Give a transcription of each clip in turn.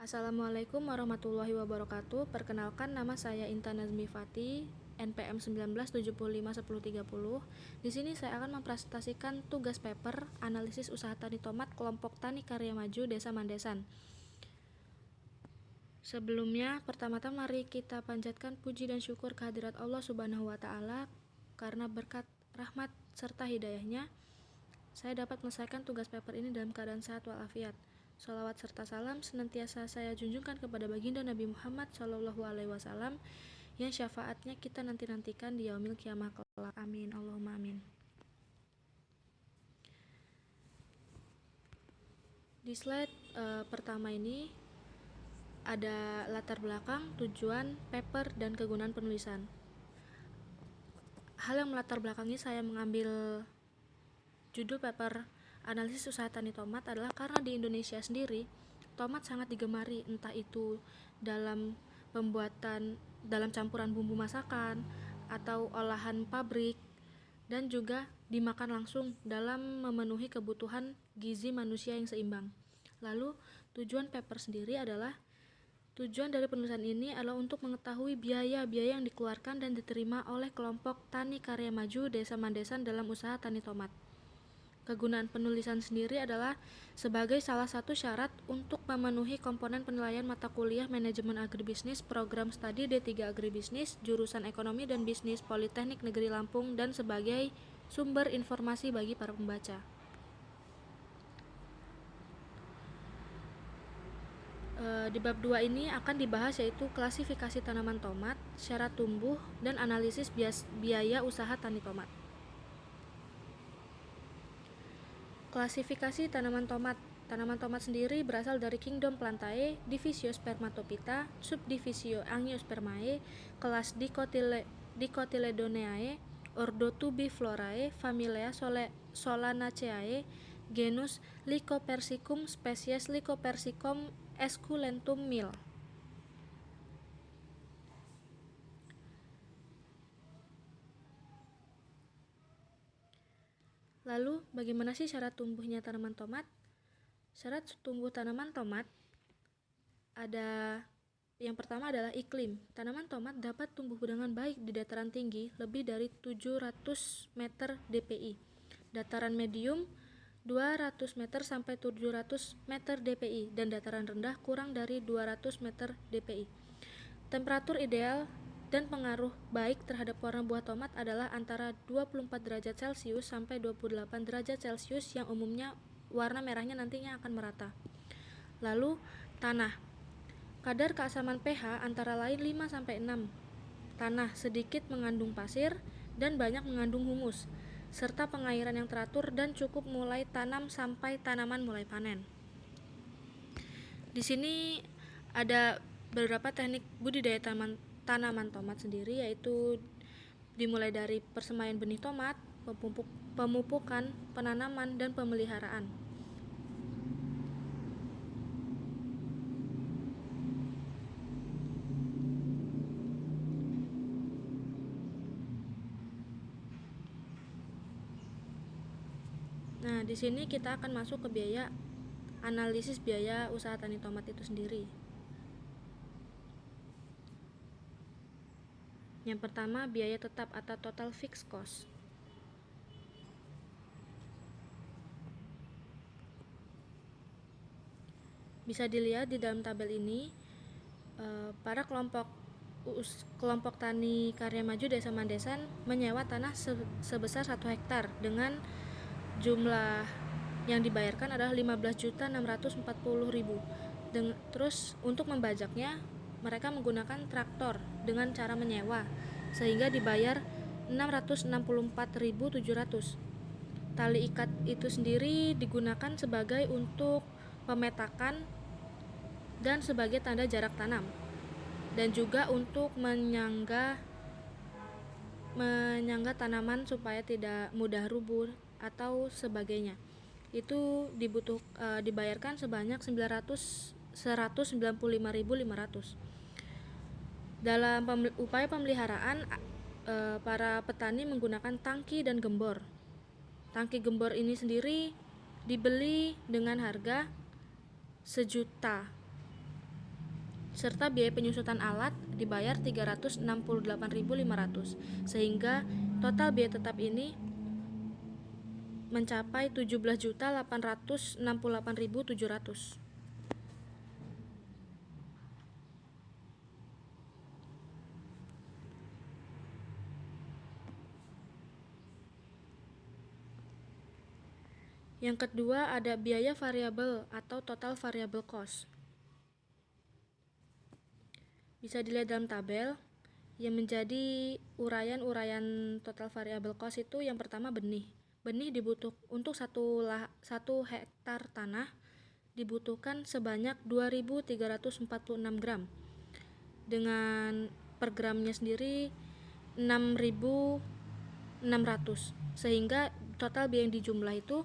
Assalamualaikum warahmatullahi wabarakatuh. Perkenalkan, nama saya Intan Nazmi Fati, NPM 19751030. Di sini saya akan mempresentasikan tugas paper analisis usaha tani tomat kelompok Tani Karya Maju Desa Mandesan. Sebelumnya, pertama-tama mari kita panjatkan puji dan syukur kehadirat Allah Subhanahu wa taala karena berkat rahmat serta hidayahnya saya dapat menyelesaikan tugas paper ini dalam keadaan sehat walafiat. Sholawat serta salam senantiasa saya junjungkan kepada baginda Nabi Muhammad SAW yang syafaatnya kita nanti-nantikan di yaumil kiamah kelak. Amin, Allahumma amin. Di slide pertama ini ada latar belakang, tujuan, paper, dan kegunaan penulisan. Hal yang melatar belakangi saya mengambil judul paper analisis usaha tani tomat adalah karena di Indonesia sendiri tomat sangat digemari, entah itu dalam pembuatan, dalam campuran bumbu masakan atau olahan pabrik, dan juga dimakan langsung dalam memenuhi kebutuhan gizi manusia yang seimbang. Lalu tujuan paper sendiri adalah tujuan dari penulisan ini adalah untuk mengetahui biaya-biaya yang dikeluarkan dan diterima oleh kelompok Tani Karya Maju Desa Mandesan dalam usaha tani tomat. Kegunaan penulisan sendiri adalah sebagai salah satu syarat untuk memenuhi komponen penilaian mata kuliah Manajemen Agribisnis Program Studi D3 Agribisnis jurusan Ekonomi dan Bisnis Politeknik Negeri Lampung dan sebagai sumber informasi bagi para pembaca. Di bab 2 ini akan dibahas yaitu klasifikasi tanaman tomat, syarat tumbuh, dan analisis biaya usaha tani tomat. Klasifikasi tanaman tomat. Tanaman tomat sendiri berasal dari kingdom Plantae, divisio Spermatophyta, subdivisio Angiospermae, kelas Dicotyledoneae, ordo Tubiflorae, familia Solanaceae, genus Lycopersicum, spesies Lycopersicum esculentum Mill. Lalu, bagaimana sih syarat tumbuhnya tanaman tomat? Syarat tumbuh tanaman tomat ada yang pertama adalah iklim. Tanaman tomat dapat tumbuh dengan baik di dataran tinggi lebih dari 700 meter dpi, dataran medium 200 meter sampai 700 meter dpi, dan dataran rendah kurang dari 200 meter dpi. Temperatur ideal dan pengaruh baik terhadap warna buah tomat adalah antara 24 derajat Celcius sampai 28 derajat Celcius yang umumnya warna merahnya nantinya akan merata. Lalu, tanah. Kadar keasaman pH antara lain 5 sampai 6. Tanah sedikit mengandung pasir dan banyak mengandung humus, serta pengairan yang teratur dan cukup mulai tanam sampai tanaman mulai panen. Di sini ada beberapa teknik budidaya tanaman tomat sendiri, yaitu dimulai dari persemaian benih tomat, pemupukan, penanaman, dan pemeliharaan. Nah, di sini kita akan masuk ke analisis biaya usaha tani tomat itu sendiri. Yang pertama, biaya tetap atau total fixed cost. Bisa dilihat di dalam tabel ini, para kelompok Tani Karya Maju Desa Mandesan menyewa tanah sebesar 1 hektar dengan jumlah yang dibayarkan adalah 15.640.000. Terus untuk membajaknya mereka menggunakan traktor dengan cara menyewa sehingga dibayar 664.700. Tali ikat itu sendiri digunakan sebagai untuk pemetakan dan sebagai tanda jarak tanam, dan juga untuk menyangga tanaman supaya tidak mudah rubuh atau sebagainya. Itu dibayarkan sebanyak 195.500. Dalam upaya pemeliharaan, para petani menggunakan tangki dan gembor. Tangki gembor ini sendiri dibeli dengan harga 1 juta serta biaya penyusutan alat dibayar 368.500, sehingga total biaya tetap ini mencapai 17.868.700. Yang kedua ada biaya variabel atau total variable cost. Bisa dilihat dalam tabel. Yang menjadi uraian total variable cost itu yang pertama benih. Benih dibutuhkan untuk satu hektar tanah dibutuhkan sebanyak 2.346 gram. Dengan per gramnya sendiri 6.600, sehingga total biaya yang dijumlah itu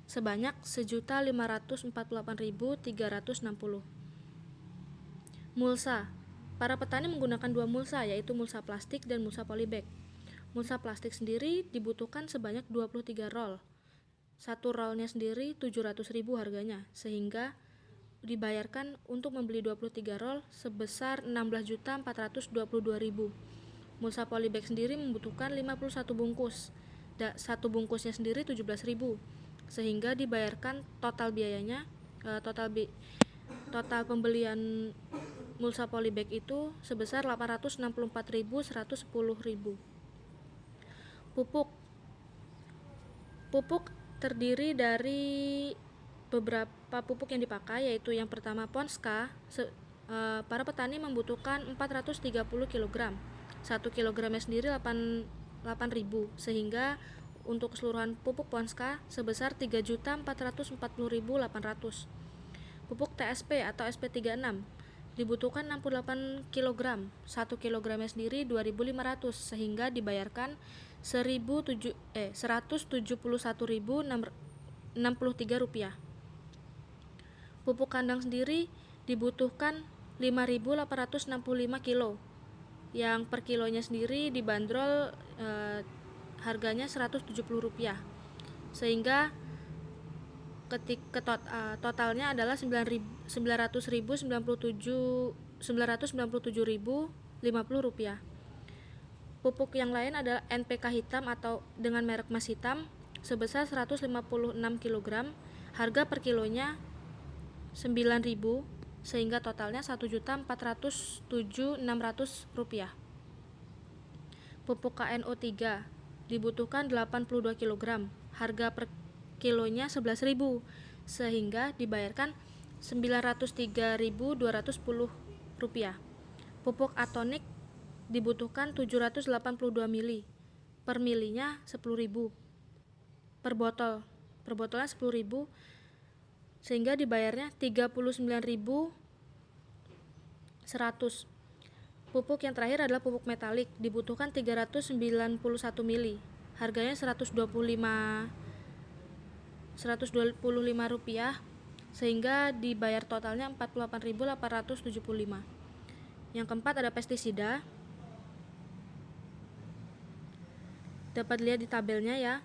sebanyak 1.548.360. Mulsa. Para petani menggunakan dua mulsa, yaitu mulsa plastik dan mulsa polybag. Mulsa plastik sendiri dibutuhkan sebanyak 23 roll. Satu rollnya sendiri 700.000 harganya, sehingga dibayarkan untuk membeli 23 roll sebesar 16.422.000. Mulsa polybag sendiri membutuhkan 51 bungkus. Satu bungkusnya sendiri 17.000, sehingga dibayarkan total biayanya total pembelian mulsa polybag itu sebesar 864.110.000. Pupuk terdiri dari beberapa pupuk yang dipakai, yaitu yang pertama Ponska. Para petani membutuhkan 430 kg. 1 kilogramnya sendiri 8.000, sehingga untuk keseluruhan pupuk Ponska sebesar 3.440.800. Pupuk TSP atau SP36 dibutuhkan 68 kg. 1 kilogramnya sendiri 2.500, sehingga dibayarkan 171.063 rupiah. Pupuk kandang sendiri dibutuhkan 5.865 kilo, yang per kilonya sendiri dibanderol harganya 170 rupiah, sehingga totalnya adalah 997.050 rupiah. Pupuk yang lain adalah NPK hitam atau dengan merek Mas Hitam sebesar 156 kg, harga per kilonya 9.000, sehingga totalnya 1.407.600 rupiah. Pupuk KNO3 dibutuhkan 82 kg, harga per kilonya 11.000, sehingga dibayarkan 903.210 rupiah. Pupuk atonik dibutuhkan 782 mili, per milinya 10.000, per botolnya 10.000, sehingga dibayarnya 39.100. Pupuk yang terakhir adalah pupuk metalik, dibutuhkan 391 mili, harganya 125 rupiah, sehingga dibayar totalnya 48.875. Yang keempat ada pestisida. Dapat dilihat di tabelnya ya.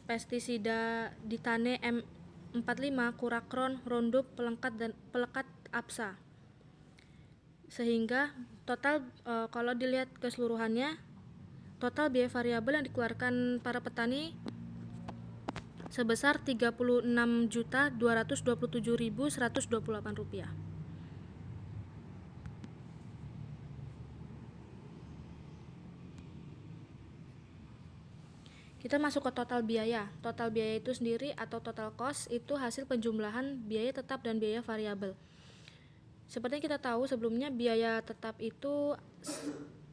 Pestisida Ditane M45, Kurakron, Roundup, Pelekat Apsa. Sehingga total kalau dilihat keseluruhannya, total biaya variabel yang dikeluarkan para petani sebesar 36.227.128 rupiah. Kita masuk ke total biaya. Total biaya itu sendiri atau total cost itu hasil penjumlahan biaya tetap dan biaya variabel. Seperti yang kita tahu sebelumnya, biaya tetap itu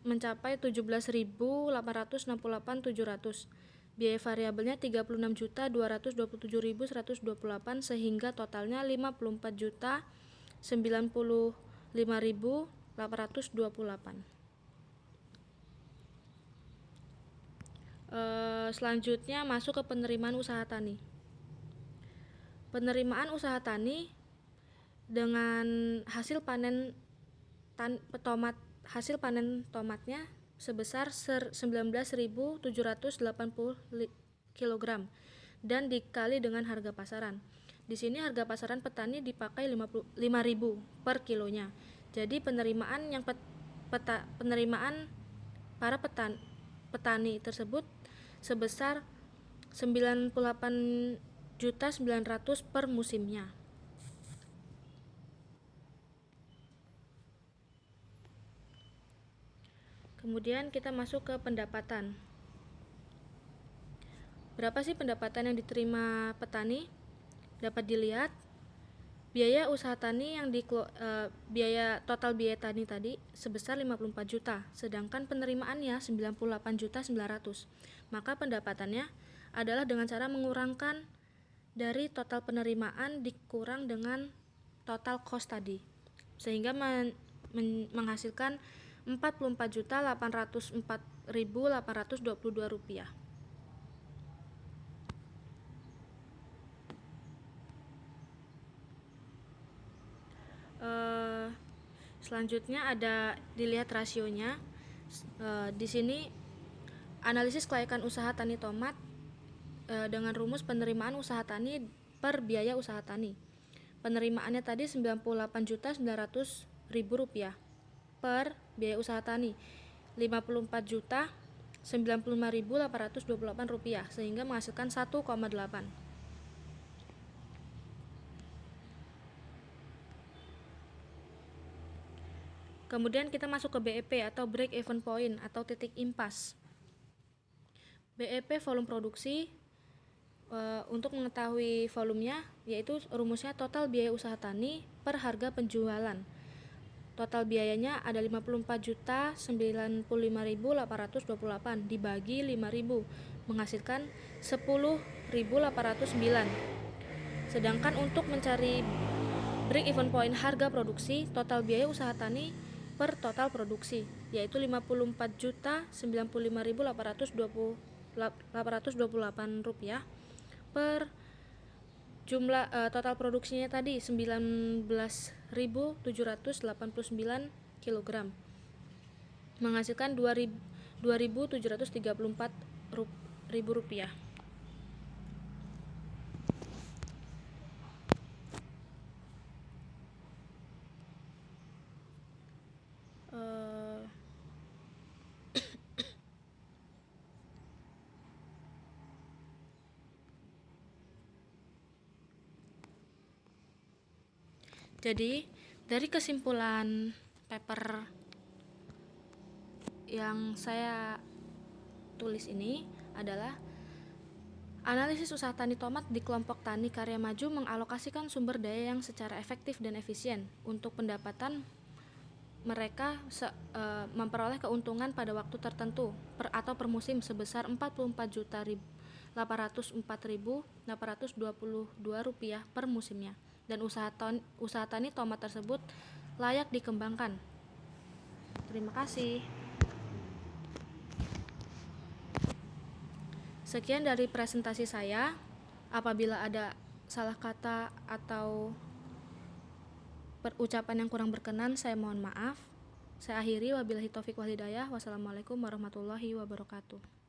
mencapai 17.868.700. Biaya variabelnya 36.227.128, sehingga totalnya 54.095.828. Selanjutnya masuk ke penerimaan usaha tani. Penerimaan usaha tani dengan hasil panen tomatnya sebesar 19.780 kg dan dikali dengan harga pasaran. Di sini harga pasaran petani dipakai 5.000 per kilonya. Jadi penerimaan para petani tersebut sebesar 98.900.000 per musimnya. Kemudian kita masuk ke pendapatan. Berapa sih pendapatan yang diterima petani? Dapat dilihat biaya usaha tani yang total biaya tani tadi sebesar 54 juta, sedangkan penerimaannya 98.900.000. Maka pendapatannya adalah dengan cara mengurangkan dari total penerimaan dikurang dengan total cost tadi, sehingga menghasilkan 44.804.822 rupiah. Selanjutnya ada dilihat rasionya. Di sini analisis kelayakan usaha tani tomat dengan rumus penerimaan usaha tani per biaya usaha tani. Penerimaannya tadi 98.900.000 rupiah per biaya usaha tani 54.095.828 rupiah, sehingga menghasilkan 1,8. Kemudian kita masuk ke BEP atau break even point atau titik impas. BEP volume produksi. Untuk mengetahui volumenya, yaitu rumusnya total biaya usaha tani per harga penjualan. Total biayanya ada 54.095.828 dibagi 5.000 menghasilkan 10.809. Sedangkan untuk mencari break even point harga produksi, total biaya usaha tani per total produksi yaitu 54.095.828 rupiah per jumlah total produksinya tadi 19.789 kg menghasilkan 2.734 ribu rupiah. Jadi dari kesimpulan paper yang saya tulis ini adalah analisis usaha tani tomat di kelompok tani karya maju mengalokasikan sumber daya yang secara efektif dan efisien untuk pendapatan mereka memperoleh keuntungan pada waktu tertentu atau per musim sebesar 44.804.822 rupiah per musimnya, dan usaha tani tomat tersebut layak dikembangkan. Terima kasih. Sekian dari presentasi saya. Apabila ada salah kata atau ucapan yang kurang berkenan, saya mohon maaf. Saya akhiri, wabillahi taufik wal hidayah. Wassalamualaikum warahmatullahi wabarakatuh.